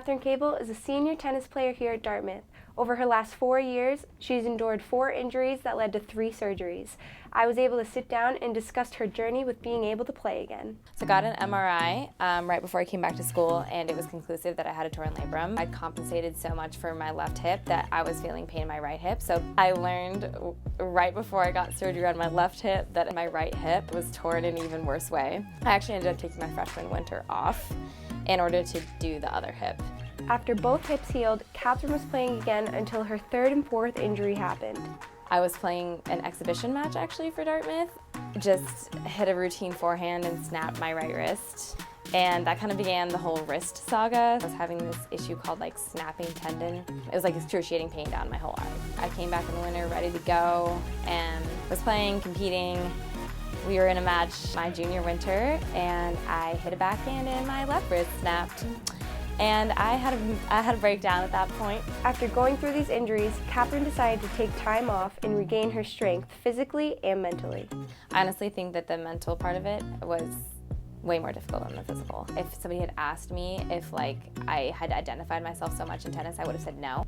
Catherine Cable is a senior tennis player here at Dartmouth. Over her last 4 years, she's endured 4 injuries that led to 3 surgeries. I was able to sit down and discuss her journey with being able to play again. So I got an MRI right before I came back to school, and it was conclusive that I had a torn labrum. I compensated so much for my left hip that I was feeling pain in my right hip. So I learned right before I got surgery on my left hip that my right hip was torn in an even worse way. I actually ended up taking my freshman winter off in order to do the other hip. After both hips healed, Catherine was playing again until her 3rd and 4th injury happened. I was playing an exhibition match actually for Dartmouth. Just hit a routine forehand and snapped my right wrist. And that kind of began the whole wrist saga. I was having this issue called like snapping tendon. It was like excruciating pain down my whole arm. I came back in the winter ready to go and was playing, competing. We were in a match my junior winter and I hit a backhand and my left wrist snapped. And I had a breakdown at that point. After going through these injuries, Catherine decided to take time off and regain her strength physically and mentally. I honestly think that the mental part of it was way more difficult than the physical. If somebody had asked me if I had identified myself so much in tennis, I would have said no.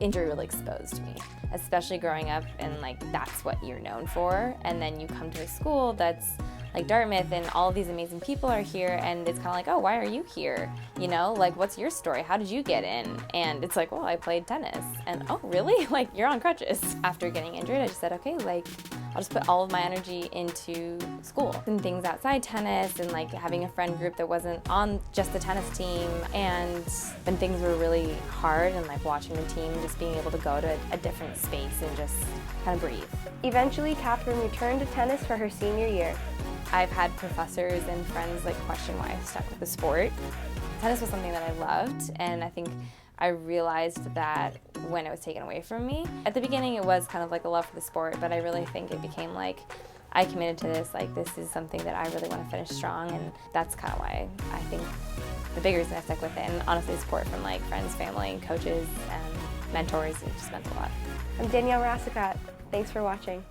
Injury really exposed me, especially growing up and that's what you're known for. And then you come to a school that's like Dartmouth and all of these amazing people are here and it's kind of like, oh, why are you here? You know, what's your story? How did you get in? And it's like, well, I played tennis. And oh, really? You're on crutches. After getting injured, I just said, okay, I'll just put all of my energy into school and things outside tennis and having a friend group that wasn't on just the tennis team. And when things were really hard and watching the team, just being able to go to a different space and just kind of breathe. Eventually, Catherine returned to tennis for her senior year. I've had professors and friends question why I stuck with the sport. Tennis was something that I loved, and I think I realized that when it was taken away from me. At the beginning it was kind of a love for the sport, but I really think it became I committed to this, this is something that I really want to finish strong, and that's kind of why I think the bigger reason I stuck with it, and honestly support from friends, family, coaches, and mentors, it just meant a lot. I'm Danielle Rassicott. Thanks for watching.